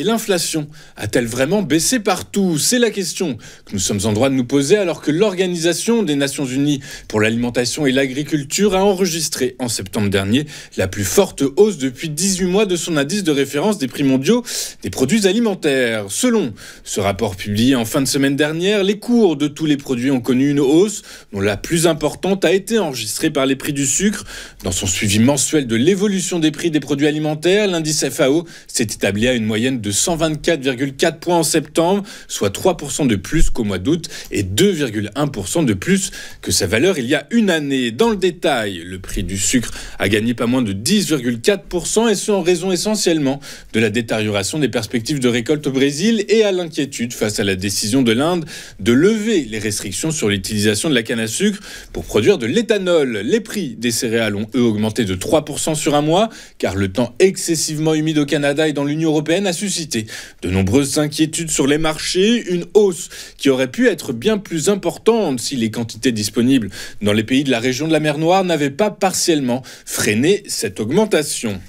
et l'inflation a-t-elle vraiment baissé partout? C'est la question que nous sommes en droit de nous poser alors que l'Organisation des Nations Unies pour l'alimentation et l'agriculture a enregistré en septembre dernier la plus forte hausse depuis 18 mois de son indice de référence des prix mondiaux des produits alimentaires. Selon ce rapport publié en fin de semaine dernière, les cours de tous les produits ont connu une hausse dont la plus importante a été enregistrée par les prix du sucre. Dans son suivi mensuel de l'évolution des prix des produits alimentaires, l'indice FAO s'est établi à une moyenne de 124,4 points en septembre, soit 3% de plus qu'au mois d'août et 2,1% de plus que sa valeur il y a une année. Dans le détail, le prix du sucre a gagné pas moins de 10,4% et ce en raison essentiellement de la détérioration des perspectives de récolte au Brésil et à l'inquiétude face à la décision de l'Inde de lever les restrictions sur l'utilisation de la canne à sucre pour produire de l'éthanol. Les prix des céréales ont eux augmenté de 3% sur un mois car le temps excessivement humide au Canada et dans l'Union européenne a suscité de nombreuses inquiétudes sur les marchés, une hausse qui aurait pu être bien plus importante si les quantités disponibles dans les pays de la région de la mer Noire n'avaient pas partiellement freiné cette augmentation.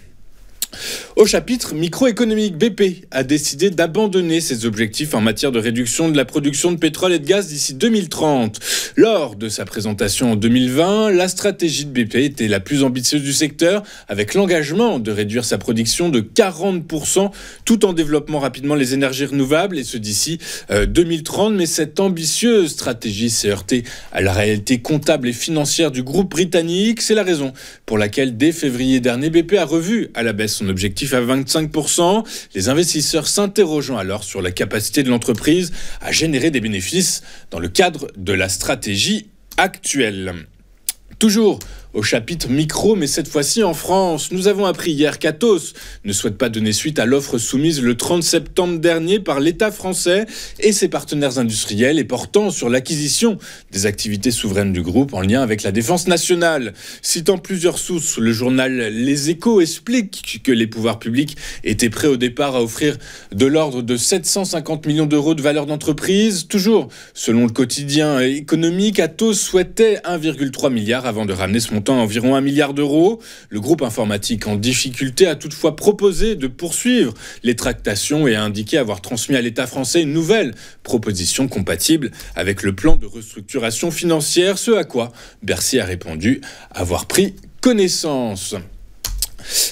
Au chapitre microéconomique, BP a décidé d'abandonner ses objectifs en matière de réduction de la production de pétrole et de gaz d'ici 2030. Lors de sa présentation en 2020, la stratégie de BP était la plus ambitieuse du secteur, avec l'engagement de réduire sa production de 40% tout en développant rapidement les énergies renouvelables, et ce d'ici 2030. Mais cette ambitieuse stratégie s'est heurtée à la réalité comptable et financière du groupe britannique. C'est la raison pour laquelle, dès février dernier, BP a revu à la baisse son objectif à 25%, les investisseurs s'interrogeant alors sur la capacité de l'entreprise à générer des bénéfices dans le cadre de la stratégie actuelle. Toujours au chapitre micro, mais cette fois-ci en France. Nous avons appris hier qu'Atos ne souhaite pas donner suite à l'offre soumise le 30 septembre dernier par l'État français et ses partenaires industriels et portant sur l'acquisition des activités souveraines du groupe en lien avec la défense nationale. Citant plusieurs sources, le journal Les Échos explique que les pouvoirs publics étaient prêts au départ à offrir de l'ordre de 750 millions d'euros de valeur d'entreprise. Toujours, selon le quotidien économique, Atos souhaitait 1,3 milliard avant de ramener ce montant à environ 1 milliard d'euros. Le groupe informatique en difficulté a toutefois proposé de poursuivre les tractations et a indiqué avoir transmis à l'État français une nouvelle proposition compatible avec le plan de restructuration financière, ce à quoi Bercy a répondu avoir pris connaissance.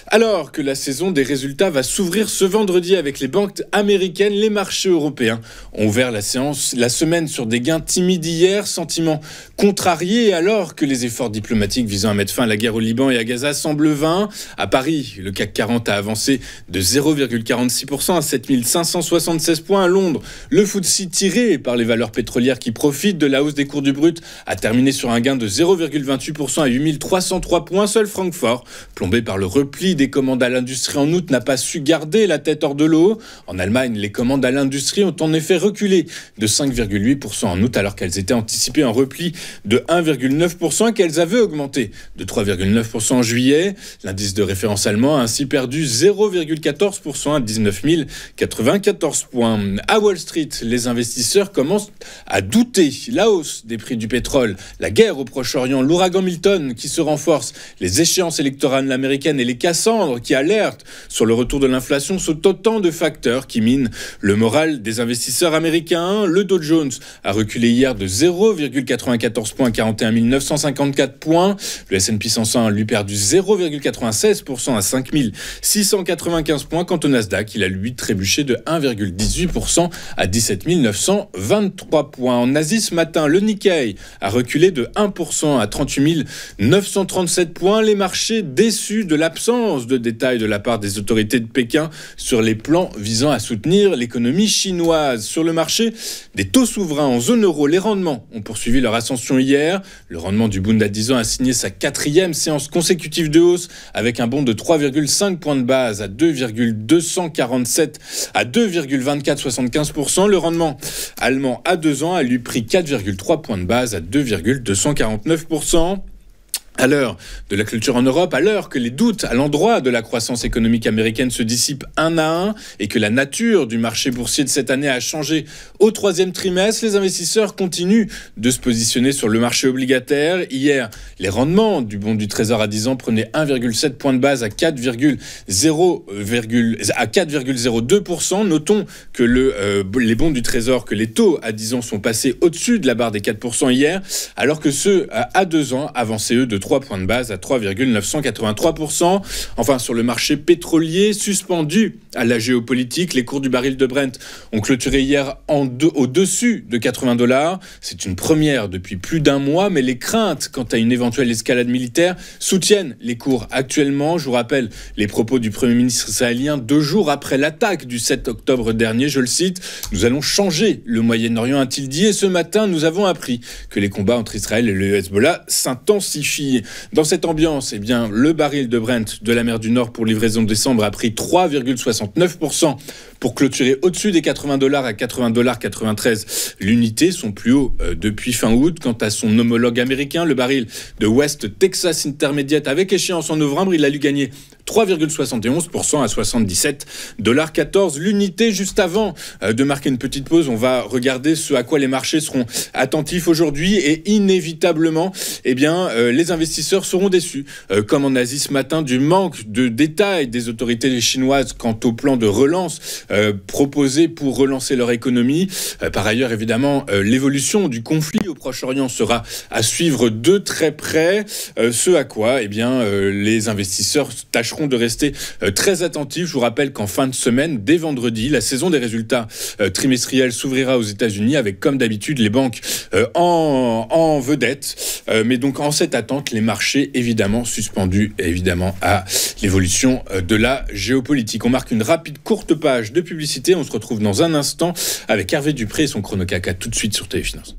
Alors que la saison des résultats va s'ouvrir ce vendredi avec les banques américaines, les marchés européens ont ouvert la semaine sur des gains timides hier, sentiment contrarié alors que les efforts diplomatiques visant à mettre fin à la guerre au Liban et à Gaza semblent vains. À Paris, le CAC 40 a avancé de 0,46% à 7576 points. À Londres, le FTSE tiré par les valeurs pétrolières qui profitent de la hausse des cours du brut a terminé sur un gain de 0,28% à 8303 points. Seul Francfort, plombé par le repli des commandes à l'industrie en août, n'a pas su garder la tête hors de l'eau. En Allemagne, les commandes à l'industrie ont en effet reculé de 5,8% en août alors qu'elles étaient anticipées en repli de 1,9% et qu'elles avaient augmenté de 3,9% en juillet. L'indice de référence allemand a ainsi perdu 0,14% à 19 094 points. À Wall Street, les investisseurs commencent à douter. La hausse des prix du pétrole, la guerre au Proche-Orient, l'ouragan Milton qui se renforce, les échéances électorales américaines et les Cassandres qui alertent sur le retour de l'inflation sont autant de facteurs qui minent le moral des investisseurs américains. Le Dow Jones a reculé hier de 0,94 points à 41 954 points. Le S&P 500 a lui perdu 0,96% à 5 695 points. Quant au Nasdaq, il a lui trébuché de 1,18% à 17 923 points. En Asie ce matin, le Nikkei a reculé de 1% à 38 937 points. Les marchés déçus de l'absence de détails de la part des autorités de Pékin sur les plans visant à soutenir l'économie chinoise. Sur le marché des taux souverains en zone euro, les rendements ont poursuivi leur ascension hier. Le rendement du Bund à 10 ans a signé sa 4e séance consécutive de hausse avec un bond de 3,5 points de base à 2,247 à 2,2475%. Le rendement allemand à 2 ans a lui pris 4,3 points de base à 2,249%. À l'heure de la culture en Europe, à l'heure que les doutes à l'endroit de la croissance économique américaine se dissipent un à un et que la nature du marché boursier de cette année a changé au troisième trimestre, les investisseurs continuent de se positionner sur le marché obligataire. Hier, les rendements du bond du Trésor à 10 ans prenaient 1,7 point de base à 4,02%. Notons que les bonds du Trésor, que les taux à 10 ans sont passés au-dessus de la barre des 4% hier, alors que ceux à 2 ans avançaient eux de 3 points de base à 3,983%. Enfin, sur le marché pétrolier, suspendu à la géopolitique, les cours du baril de Brent ont clôturé hier au-dessus de $80. C'est une première depuis plus d'un mois, mais les craintes quant à une éventuelle escalade militaire soutiennent les cours actuellement. Je vous rappelle les propos du Premier ministre israélien 2 jours après l'attaque du 7 octobre dernier. Je le cite, « Nous allons changer le Moyen-Orient », a-t-il dit, et ce matin, nous avons appris que les combats entre Israël et le Hezbollah s'intensifient. Dans cette ambiance, le baril de Brent de la mer du Nord pour livraison de décembre a pris 3,69% pour clôturer au-dessus des $80 à $80,93 l'unité, son plus haut depuis fin août. Quant à son homologue américain, le baril de West Texas Intermediate avec échéance en novembre, il a lui gagné 3,71% à $77,14 l'unité. Juste avant de marquer une petite pause, on va regarder ce à quoi les marchés seront attentifs aujourd'hui et inévitablement, les investisseurs seront déçus, comme en Asie ce matin, du manque de détails des autorités chinoises quant au plan de relance proposé pour relancer leur économie. Par ailleurs, évidemment, l'évolution du conflit au Proche-Orient sera à suivre de très près, ce à quoi les investisseurs tâcheront de rester très attentifs. Je vous rappelle qu'en fin de semaine, dès vendredi, la saison des résultats trimestriels s'ouvrira aux États-Unis avec, comme d'habitude, les banques en vedette. Mais donc, en cette attente, les marchés, évidemment, suspendus à l'évolution de la géopolitique. On marque une rapide courte page de publicité. On se retrouve dans un instant avec Hervé Dupré et son Chrono Caca tout de suite sur Téléfinance.